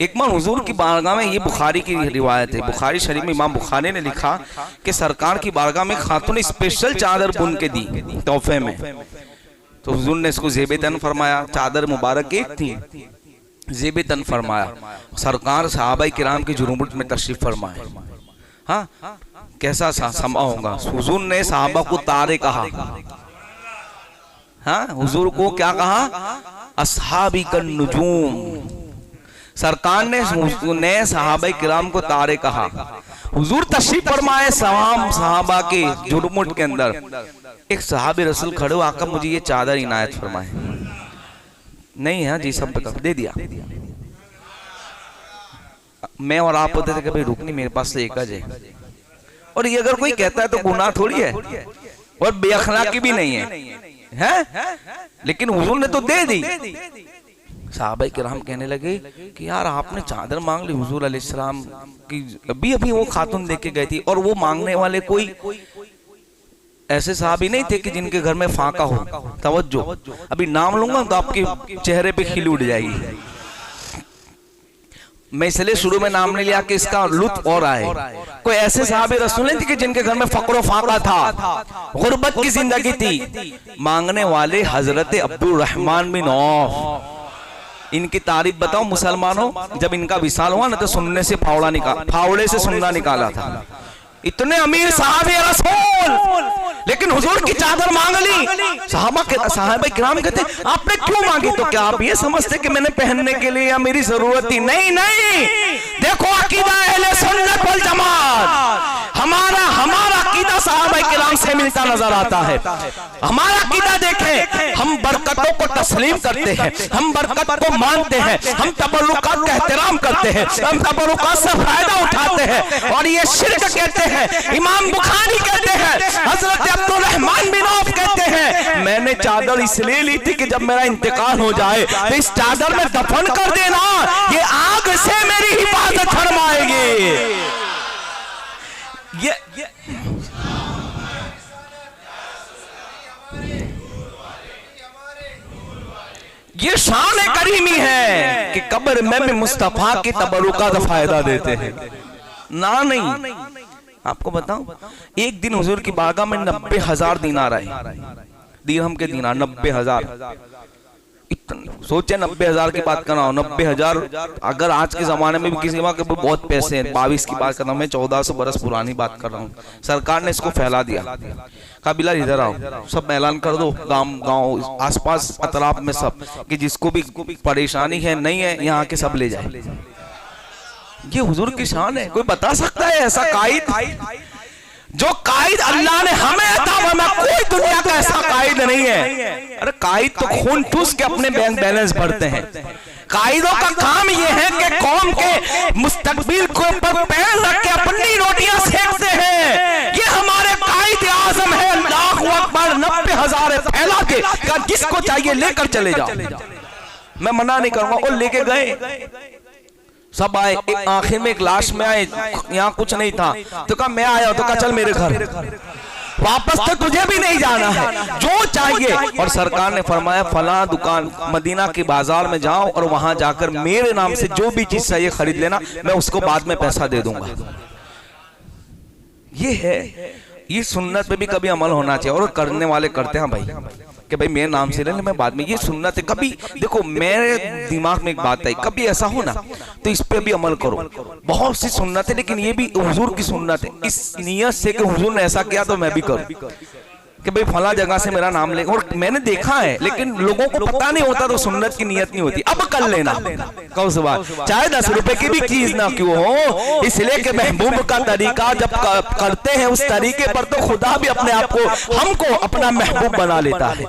एक बार हुजूर की बारगाह में, ये बुखारी की रिवायत है, बुखारी शरीफ में इमाम बुखारी ने लिखा कि सरकार की बारगाह में खातून ने स्पेशल चादर बुन के दी तोहफे में। तो हुजूर ने इसको ज़ेब-ए-तन फरमाया। चादर मुबारक एक थी, ज़ेब-ए-तन फरमाया। सरकार सहाबाए किराम की जुरूमत में तशरीफ फरमाए। हाँ, कैसा समा होगा। हुजूर ने सहाबा को तारे कहा। हाँ, हुजूर को क्या कहा? अस्हाबी कन नुजूम। सरकार ने सहाबाए किराम को तारे कहा। हुजूर तशरीफ फरमाए सहाबा के जुरूमत के अंदर। एक सहाबी रसूल खड़े हो, आका मुझे ये चादर इनायत फरमाए। नहीं है जी, सब दे दिया। मैं और आप होते थे कि भाई रुकनी, मेरे पास से एक है। और ये अगर कोई कहता है तो गुनाह थोड़ी है और बेअखलाकी भी नहीं है, लेकिन हुजूर ने तो दे दी। सहाबाए किराम कहने लगे कि यार आपने चादर मांग ली हुजूर अलैहिस्सलाम की, अभी अभी वो खातून देके गई थी। और वो मांगने वाले कोई ऐसे साहबी नहीं थे कि जिनके घर में फाका हो। तवज्जो, अभी नाम लूंगा तो आपके चेहरे पे खिली उड़ जाएगी। मैं इसलिए शुरू में नाम नहीं लिया कि इसका लुत्फ और आए। कोई ऐसे साहबे रसूल नहीं थे कि जिनके घर में फक्र फाका था, गुर्बत की जिंदगी थी। मांगने वाले हजरत अब्दुल रहमान बिन औफ। इनकी तारीफ बताओ मुसलमानों, जब इनका विसाल हुआ ना तो सुनने से फावड़े से सुन्ना निकाला था। इतने अमीर साहबे रसूल, लेकिन हुजूर की चादर मांग ली। साहबा किराम कहते आपने क्यों मांगी? तो क्या आप ये समझते कि मैंने पहनने के लिए या मेरी जरूरत थी? नहीं नहीं, देखो अकीदा अहले सुन्नत वल जमात, हमारा अकीदा साहबा किराम से मिलता नजर आता है। हमारा अकीदा देखें, हम बरकतों को तस्लीम करते हैं, हम बरकत को मानते हैं, हम तबरुकात का एहतराम करते हैं, हम तबरुकात से फायदा उठाते हैं। और ये शिर्क कहते हैं, इमाम बुखारी कहते हैं, हजरत अब्दुल रहमान बिन औफ कहते हैं मैंने चादर इसलिए ली थी कि जब मेरा इंतकाल हो जाए तो इस चादर में दफन कर देना, ये आग से मेरी हिफाजत फरमाएगी। ये शान करीमी है कि कब्र में भी मुस्तफा की तबरुकात फायदा देते हैं। ना नहीं, आपको बताऊं, एक दिन हुजूर की बारगाह में 90,000 दीनार आए, दिरहम के दीनार 90,000। सोचे 90,000 की बात कर रहा हूँ, 90,000 अगर आज के जमाने में भी किसी के बहुत पैसे हैं। 22 की बात कर रहा हूँ मैं, 1400 बरस पुरानी बात कर रहा हूँ। सरकार ने इसको फैला दिया, कहा बिलाल इधर आओ, सब ऐलान कर दो गांव आसपास अतराफ में सब, कि जिसको भी परेशानी है नहीं है यहाँ के सब ले जाए। ये हुजूर की शान है, कोई बता सकता है ऐसा कायद? जो कायद अल्लाह ने हमें अता फरमाया, कोई दुनिया का ऐसा कायद नहीं है। अरे कायद तो खून ठूस के अपने बैंक बैलेंस भरते हैं। कायदों का काम यह है कि कौम के मुस्तकबिल को ऊपर पैर रख के अपनी रोटियां सेकते हैं। ये हमारे कायद आजम है। अल्लाहू अकबर, 90,000 फैला के का जिसको चाहिए लेकर चले जाओ, मैं मना नहीं करूंगा। और लेके गए, सब आए, आखिर में एक लाश में आए, यहाँ कुछ नहीं था तो कहा मैं आया, तो कहा चल मेरे घर, वापस तो तुझे भी नहीं जाना है, जो चाहिए। और सरकार ने फरमाया फला दुकान मदीना के बाजार में जाओ और वहां जाकर मेरे नाम से जो भी चीज चाहिए खरीद लेना, मैं उसको बाद में पैसा दे दूंगा। ये है, ये सुन्नत पे भी कभी अमल होना चाहिए। और करने वाले करते हैं भाई कि भाई मेरे नाम से ले ले, मैं बाद में, ये सुन्नत है। कभी देखो मेरे दिमाग में एक बात आई, कभी ऐसा हो ना तो इस पे भी अमल करो। बहुत सी सुन्नत है, लेकिन ये भी हुजूर की सुन्नत है, इस नियत से कि हुजूर ने ऐसा किया तो मैं भी करूं कि भाई फला जगह से मेरा नाम ले। और मैंने देखा है, लेकिन लोगों को पता नहीं होता तो सुन्नत की नियत नहीं होती। अब कर लेना कौन सी बात, चाहे 10 रुपए की भी चीज ना क्यों हो, इसलिए कि महबूब का तरीका जब करते हैं उस तरीके पर तो खुदा भी अपने आप को, हमको अपना महबूब बना लेता है।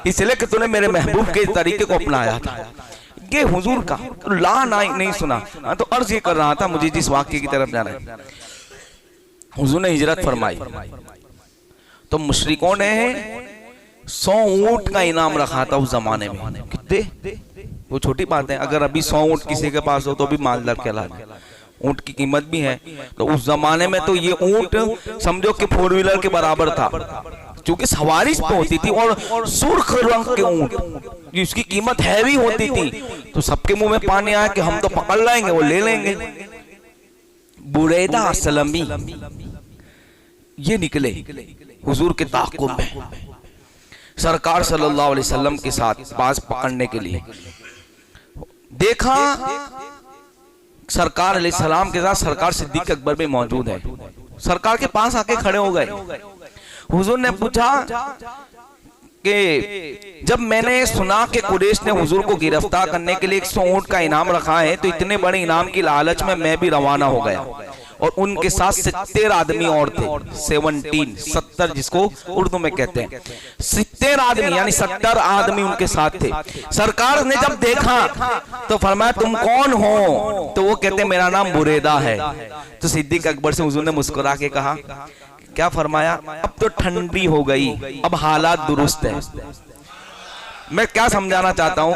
इसलिए कि तूने मेरे महबूब के तरीके को अपनाया था। ये हुजूर का ला नहीं सुना तो अर्ज ये कर रहा था, मुझे जिस वाक्य की तरफ जाना है, हुजूर ने हिजरत फरमाई तो मुशरिकों ने 100 ऊंट का इनाम रखा था उस जमाने में। कितने, वो छोटी बात है, अगर अभी 100 ऊंट किसी के पास हो तो भी मालदार कहलाते, ऊंट की कीमत भी है। तो उस जमाने में तो ये ऊंट समझो कि 4 व्हीलर के बराबर था, क्योंकि सवारी पे होती थी और सुर्ख रंग के ऊंट, जिसकी कीमत हैवी होती थी। तो सबके मुंह में पानी आया कि हम तो पकड़ लाएंगे, वो ले लेंगे। बुरैदा असलमी ये निकले हुजूर के ताक़ुब में सरकार सल्लल्लाहु अलैहि वसल्लम के साथ बाज पकड़ने के लिए। देखा सरकार अलैहिस्सलाम के साथ सरकार सिद्दीक अकबर भी मौजूद है। सरकार के पास आके खड़े हो गए। हुजूर ने पूछा कि जब मैंने सुना कि कुरैश ने हुजूर को गिरफ्तार करने के लिए 100 ऊंट का इनाम रखा है, तो इतने बड़े इनाम की लालच में मैं भी रवाना हो गया। और उनके साथ 70 आदमी और थे, 70 जिसको उर्दू में कहते हैं, 70 आदमी यानी 70 आदमी उनके साथ थे। सरकार ने जब देखा तो फरमाया तुम कौन हो? तो वो कहते मेरा नाम बुरैदा है। तो सिद्दीक अकबर से हुजूर ने मुस्कुरा के कहा, क्या फरमाया? अब तो ठंडी हो गई, अब हालात दुरुस्त है। मैं क्या समझाना चाहता हूँ,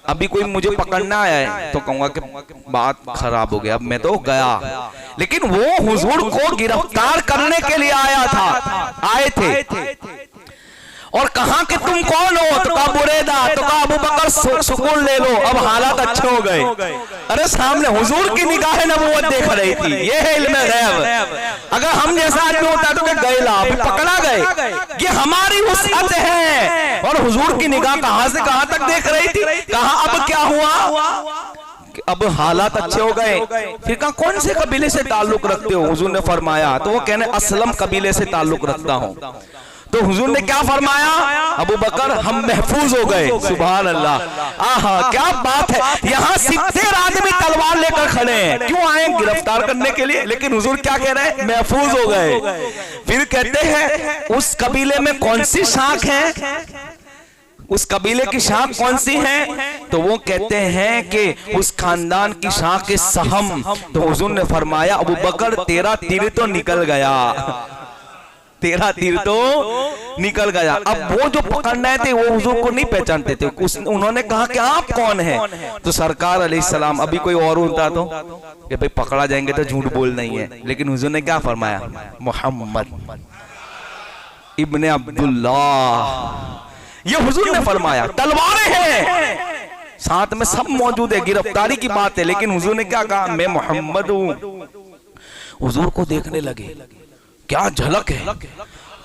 अभी कोई मुझे पकड़ना आया है तो कहूंगा कि बात खराब हो गया, अब मैं तो गया। लेकिन वो हुजूर को गिरफ्तार करने के लिए आए थे और कहा कि तुम कौन हो? तो कहा बुरैदा। तो कहा अबू बकर सुकून ले लो, अब हालात अच्छे हो गए। अरे सामने हुजूर की निगाह नबूवत देख रही थी, ये है इल्मे गैब। अगर हम जैसा आदमी होता तो गैला अभी पकड़ा गए, ये हमारी वसअत है। और हुजूर की निगाह कहां से कहां तक देख रही थी। कहा अब क्या हुआ? अब हालात अच्छे हो गए। फिर कहा कौन से कबीले से ताल्लुक रखते हो? हुजूर ने फरमाया, तो वो कहने असलम कबीले से ताल्लुक रखता हूं। तो हुजूर ने क्या फरमाया? अबू बकर हम महफूज हो गए। सुभान अल्लाह, आहा क्या बात है। यहाँ 70 आदमी तलवार लेकर खड़े हैं, क्यों आए? गिरफ्तार करने के लिए। लेकिन हुजूर क्या कह रहे हैं? महफूज हो गए। फिर कहते हैं उस कबीले में कौन सी शाख है? उस कबीले की शाख कौन सी है? तो वो कहते हैं कि उस खानदान की शाख के सहम। तो हुजूर ने फरमाया अबू बकर तेरा तीर तो निकल गया, तेरा तीर तो निकल गया। अब वो जो पकड़ने थे वो हुजूर को नहीं पहचानते थे। उन्होंने कहा कि आप कौन हैं? तो सरकार अलैहिस्सलाम, अभी कोई और होता तो कि भाई पकड़ा जाएंगे तो झूठ बोल नहीं है, लेकिन हुजूर ने क्या फरमाया? मोहम्मद इब्ने अब्दुल्लाह, ये हुजूर ने फरमाया। तलवारें हैं साथ में, सब मौजूद है, गिरफ्तारी की बात है, लेकिन हुजूर ने क्या कहा? मैं मोहम्मद हूं। हुजूर को देखने लगे, क्या झलक है,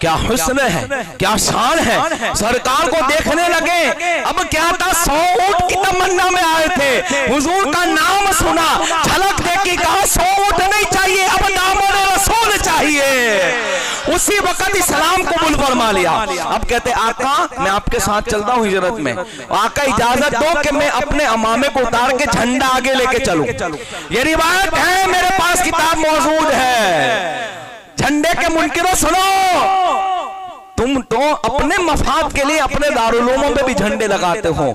क्या हुस्न है, क्या शान है। सरकार को देखने लगे। अब क्या था, 100 ऊंट की तमन्ना में आए थे, हुजूर का नाम सुना, झलक देखी, कहा 100 ऊंट नहीं चाहिए, अब नामों रसूल चाहिए। उसी वक्त इस्लाम कबूल फरमा लिया। अब कहते आका मैं आपके साथ चलता हूँ हिजरत में, आका इजाजत दो कि मैं अपने अमामे को उतार के झंडा आगे लेके चलूं। ये रिवायत है, मेरे पास किताब मौजूद है। झंडे के मुनकिरों सुनो, तुम तो अपने मफाद के लिए अपने दारुलूमों पे भी झंडे लगाते हो।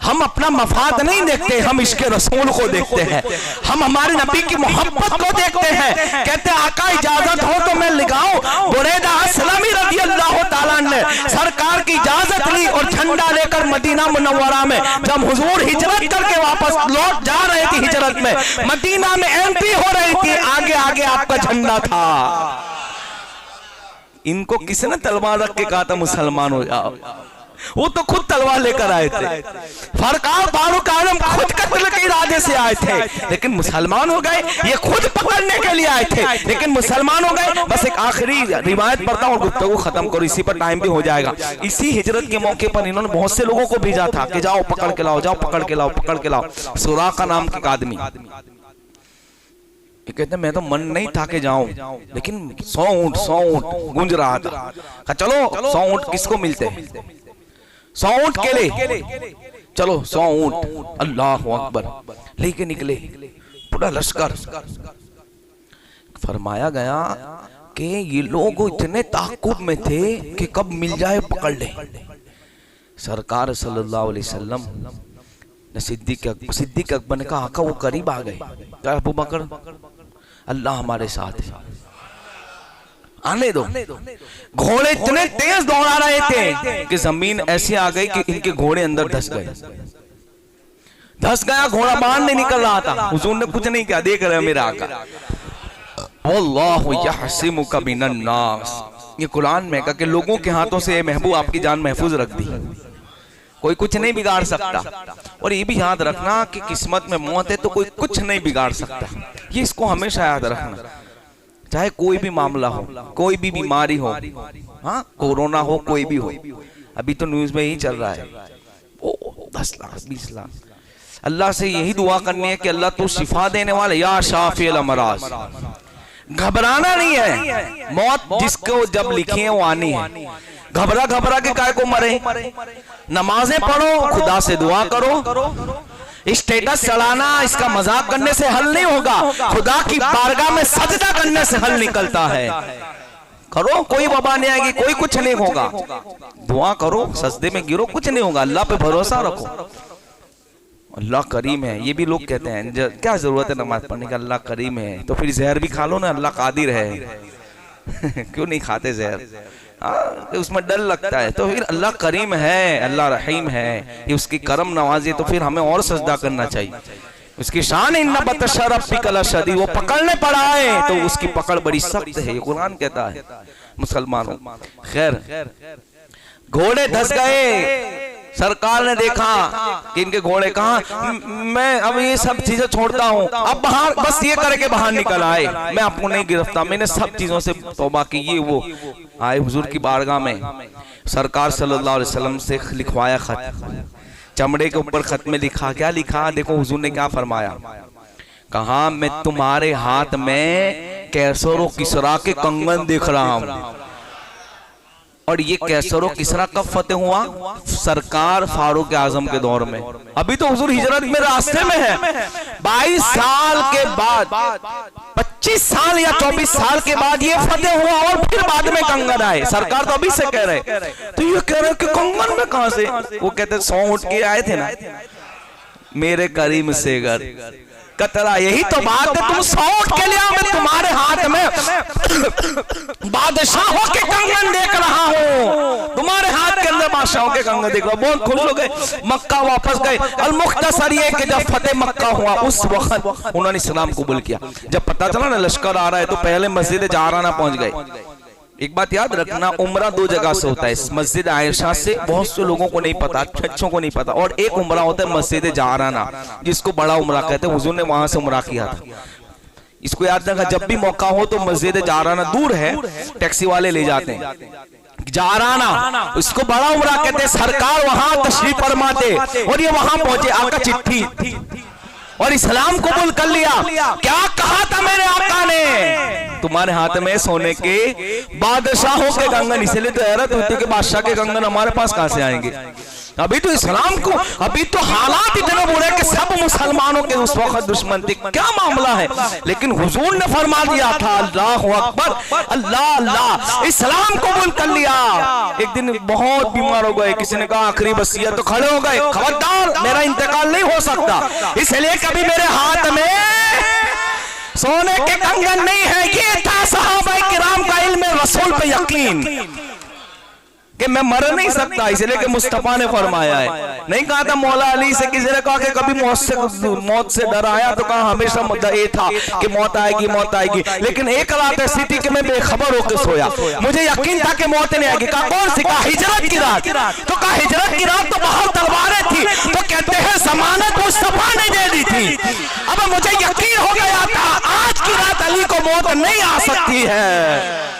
हम अपना मफाद नहीं देखते, हम इसके रसूल को देखते हैं, हम हमारे नबी की मोहब्बत को देखते हैं। कहते आका इजाजत हो तो मैं लगाऊं। बुरैदा असलमी रज़ी अल्लाह ताला ने सरकार की इजाजत ली और झंडा लेकर मदीना मुनव्वरा में जब हुजूर हिजरत करके वापस लौट जा रहे थे, हिजरत में मदीना में एंट्री हो रही थी, आगे आगे आपका झंडा था। इनको किसने तलवार रख के कहा था मुसलमान हो जाओ? वो तो खुद तलवार लेकर आए थे। फरकार फारूक आलम खुद कत्ल के इरादे से आए थे, लेकिन मुसलमान हो गए। ये खुद पकड़ने के लिए आए थे, लेकिन मुसलमान हो गए। बस एक आखिरी रिवायत पढ़ता हूँ, गुफ्तगू खत्म करो, इसी पर टाइम भी हो जाएगा। इसी हिजरत के मौके पर इन्होंने बहुत से लोगों को भेजा था कि जाओ पकड़ के लाओ, जाओ पकड़ के लाओ, पकड़ के लाओ। सुराका नाम के आदमी, ये कहते मैं तो मन नहीं था कि जाऊं, लेकिन 100 ऊंट गूंज रहा था। कहा चलो 100 ऊंट किसको मिलते हैं? 100 ऊंट के लिए चलो 100 ऊंट, अल्लाह अकबर लेके निकले पूरा लश्कर। फरमाया गया कि ये लोग इतने ताक़ुब में थे कि कब मिल जाए पकड़ ले। सरकार सल्लल्लाहु अलैहि वसल्लम ने सिद्दीक अकबर ने कहा आका वो करीब आ गए। क्या अबू बकर, अल्लाह हमारे साथ है, आने दो। घोड़े इतने तेज दौड़ा रहे थे कि जमीन ऐसी आ गई कि इनके घोड़े अंदर धस गए। धस गया, घोड़ा बाहर नहीं निकल रहा था। हुजूर ने कुछ नहीं किया, देख रहे मेरा आका। वल्लाहु यहसिमुका मिनन नास, ये कुरान में कहा कि लोगों के हाथों से महबूब आपकी जान महफूज रख दी, कोई कुछ नहीं बिगाड़ सकता। और ये भी याद रखना कि किस्मत में मौत है तो कोई कुछ नहीं बिगाड़ सकता। ये इसको हमेशा याद रखना, चाहे कोई भी मामला हो, कोई भी बीमारी हो, हाँ कोरोना हो, कोई भी हो। अभी तो न्यूज में ही चल रहा है, 10 लाख 20 लाख। अल्लाह से यही दुआ करनी है कि अल्लाह तू शिफा देने वाले, या शाफिल अमराज। घबराना नहीं है, मौत जिसको जब लिखी है वो आनी है। घबरा घबरा के काय को मरे? नमाजें पढ़ो, खुदा से दुआ करो। स्टेटस चलाना, इसका मजाक करने से हल नहीं होगा। खुदा की बारगाह में सजदा करने से हल निकलता है। करो, कोई वबा नहीं आएगी, कोई कुछ नहीं होगा। दुआ करो, सजदे में गिरो, कुछ नहीं होगा। अल्लाह पे भरोसा रखो, अल्लाह करीम है। ये भी लोग कहते हैं क्या जरूरत है नमाज पढ़ने का, अल्लाह करीम है। तो फिर जहर भी खा लो ना, अल्लाह कादिर है। क्यों नहीं खाते जहर? उसमें डर लगता है। तो फिर अल्लाह करीम है, अल्लाह रहीम है, ये उसकी करम नवाजी। तो फिर हमें और सजदा करना चाहिए। उसकी शान इन्ना बतशा रब्बिका लशदीद, वो पकड़ने पड़ा है तो उसकी पकड़ बड़ी सख्त है, ये कुरान कहता है मुसलमानों। खैर, घोड़े धस गए। सरकार ने देखा कि इनके घोड़े कहाँ, मैं अब ये सब चीजें छोड़ता हूँ, अब बाहर बस ये करके बाहर निकल आए, मैं आपको नहीं गिरफ्तार, मैंने सब चीजों से तौबा की। ये वो आए हुजूर की बारगाह में, सरकार सल्लल्लाहु अलैहि वसल्लम से लिखवाया खत। चमड़े के ऊपर खत में लिखा, क्या लिखा देखो हुजूर ने क्या फरमाया। कहा मैं तुम्हारे हाथ में कैसर और किसरा के कंगन देख रहा हूँ। और ये कैसर और किसरा कब फतेह हुआ? सरकार फारूक आजम के दौर में। अभी तो हुजूर हिजरत में रास्ते में है। 22 साल के बाद, 25 साल या 24 साल के बाद ये फतेह हुआ और फिर बाद में कंगन आए। सरकार तो अभी से कह रहे, तो ये कह रहे कि कंगन में कहां से? वो कहते 100 ऊंट के आए थे ना, मेरे करीम से घर कतरा। यही तो बात है, तुम 100 ऊंट के लिए मैं तुम्हारे हाथ में बादशाहों के कंगन देख रहा हूँ, तुम्हारे हाथ के अंदर बादशाहों के कंगन देख रहा हूँ। बहुत खुश हो गए, मक्का वापस गए। और मुख्तसर ये कि जब फतेह मक्का हुआ उस वक्त उन्होंने इस्लाम कबूल किया। जब पता चला ना लश्कर आ रहा है तो पहले मस्जिद जहराना पहुंच गए। एक बात याद रखना, उम्रा 2 जगह से होता है। मस्जिद आयशा से बहुत से लोगों को नहीं पता, अच्छों को नहीं पता। और एक उम्रा होता है मस्जिद जहराना, जिसको बड़ा उम्रा कहते हैं। हुजूर ने वहां से उम्रा किया था। इसको याद रखना, जब भी मौका हो तो मस्जिद जहराना, दूर है, टैक्सी वाले ले जाते हैं जहराना, इसको बड़ा उम्रा कहते हैं। सरकार वहां तशरीफ फरमाते और ये वहां पहुंचे, आका चिट्ठी और इस्लाम कबूल कर लिया। क्या कहा था मेरे आका ने? तुम्हारे हाथ में सोने के बादशाहों के कंगन। इसलिए तो हैरत होती है कि बादशाह के कंगन हमारे पास कहां से आएंगे। अभी तो इस्लाम को, अभी तो हालात इतने बुरे कि सब मुसलमानों के उस वक्त दुश्मन थे। क्या मामला है? लेकिन हुजूर ने फरमा दिया था अल्लाह अकबर, अल्लाह अल्लाह, इस्लाम कबूल कर लिया। एक दिन बहुत बीमार हो गए, किसी ने कहा आखिरी वसीयत, तो खड़े हो गए, खबरदार मेरा इंतकाल नहीं हो सकता, इसलिए कभी मेरे हाथ में सोने के कंगन नहीं है। ये था सहाबा किराम का इल्म रसूल पे यकीन कि मैं मर नहीं सकता, इसलिए कि मुस्तफा ने फरमाया है। नहीं कहा था मौला अली से, किसी ने कहा कि कभी मौत से डर आया, तो कहा हमेशा मुद्दा ये था कि मौत आएगी मौत आएगी। लेकिन एक रात ऐसी थी कि मैं बेखबर होकर सोया, मुझे यकीन था कि मौत नहीं आएगी। कहा कौन सी? कहा हिजरत की रात। तो कहा हिजरत की रात तो बाहर तलवारें थी, तो कहते हैं जमानत मुस्तफा ने दे दी थी। अब मुझे यकीन हो गया था आज की रात अली को मौत नहीं आ सकती है।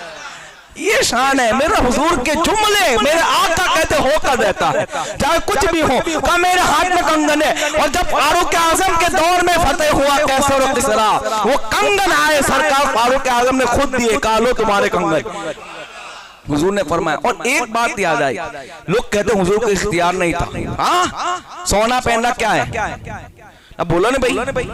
ये शान है मेरा हुजूर के जुमले, मेरे आका कहते होकर देता है चाहे कुछ भी हो। कहा मेरे हाथ में कंगन है। और जब फारूक आजम के दौर में फतेह हुआ कैसर और किसरा, वो कंगन आए सरकार फारूक आजम ने खुद दिए, कहा लो तुम्हारे कंगन, हुजूर ने फरमाया। और एक बात याद आई, लोग कहते हुजूर को इख्तियार नहीं था। हाँ, सोना पहनना क्या है? अब बोलो ना भाई,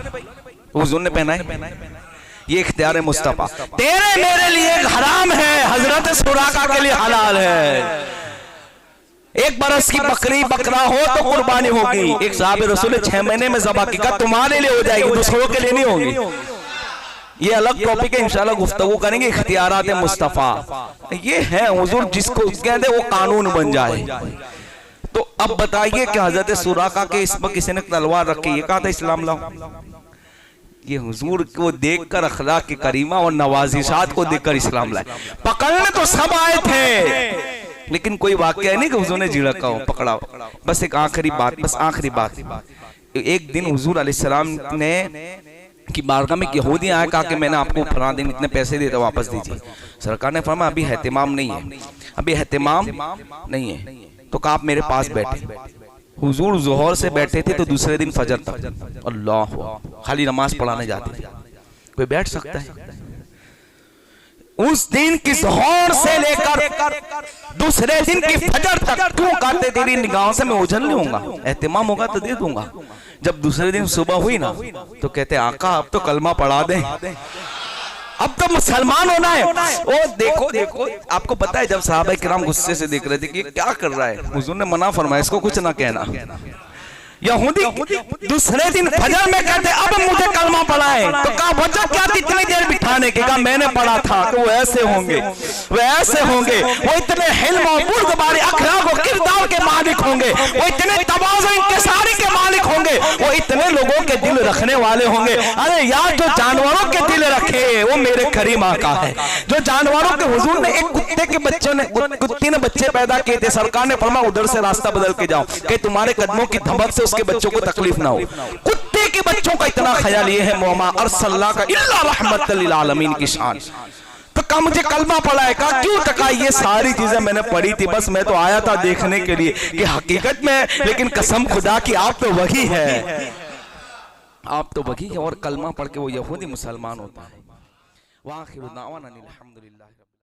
हुजूर ने पहना है, ये इख्तियार मुस्तफा। तेरे मेरे लिए हराम है, हजरत सुराका के लिए हलाल है। एक बरस की बकरी बकरा हो तो कुर्बानी होगी। एक साहब रसूल 6 महीने में ज़बह की, कहा तुम्हारे लिए हो जाएगी, दूसरों के लिए नहीं होगी। ये अलग टॉपिक है, इंशाल्लाह गुफ्तगू करेंगे। इख्तियारात मुस्तफा ये है हुजूर जिसको कहते वो कानून बन जाए। तो अब बताइए कि हजरत सुराका के इस पर किसी ने तलवार रखी, ये कहा था इस्लाम लाओ। ये हुजूर को देखकर अखलाक की करीमा और नवाजिशात को देखकर इस्लाम लाए। पकड़ने तो सब आए थे, लेकिन कोई वाकया नहीं कि हुजूर ने झिड़का हो, पकड़ा। बस एक आखिरी बात, बस आखिरी बात। एक दिन हुजूर अलैहिस्सलाम ने की बारगाह में यहूदी आया, कहा कि मैंने आपको फलाना दिन इतने पैसे दिए थे, वापस दीजिए। सरकार ने फरमाया अभी एहतिमाम नहीं है, अभी एहतिमाम नहीं है। तो कहा आप मेरे पास बैठे। हुजूर जोहर से बैठे थे तो दूसरे दिन फजर तक, अल्लाह, खाली नमाज पढ़ाने जाते थे। कोई बैठ सकता है? उस दिन की जोहर से लेकर दूसरे दिन की फजर तक क्यों कहते तेरी निगाहों से मैं ओझल नहीं होऊंगा, एहतिमाम होगा तो दे दूंगा। जब दूसरे दिन सुबह हुई ना, तो कहते आका अब तो कलमा पढ़ा दें, अब तो मुसलमान होना है। ओ देखो देखो, आपको पता है जब सहाबा किराम गुस्से से देख रहे थे कि ये क्या कर रहा है, हुजूर ने मना फरमाया इसको कुछ ना कहना। यहूदी दूसरे दिन फजर में कहते अब मुझे कलमा पढ़ाए, तो कहा वजह क्या थी इतनी देर बिठाने की? कहा मैंने पढ़ा था कि वो ऐसे होंगे, वो ऐसे होंगे, वो इतने हिल्म और बुर्दबारी अखलाक और किरदार के मालिक होंगे, वो इतने तवाज़ु इंकिसारी के मालिक होंगे, वो इतने लोगों के दिल रखने वाले होंगे। अरे यार जो जानवरों के दिल रखे वो मेरे करीम आका है। जो जानवरों के हुजूर ने एक कुत्ते के बच्चे ने कुत्ती ने बच्चे पैदा किए थे, सरकार ने फरमाया उधर से रास्ता बदल के जाओ कि तुम्हारे कदमों की धमक से के बच्चों को तकलीफ ना हो। कुत्ते के बच्चों का इतना ख्याल ये है, मोमा अरसलना का इल्ला रहमतल लिल आलमीन की शान। तो कहा मुझे कलमा पढ़ा है, कहा क्यों? टका ये सारी चीजें मैंने पढ़ी थी, बस मैं तो आया था देखने के लिए कि हकीकत में, लेकिन कसम खुदा की आप तो वही है, आप तो वही है। और कलमा पढ़ के वो यहूदी मुसलमान होता है। वाखिरु दावाना अनिल हम्दुलिल्लाह।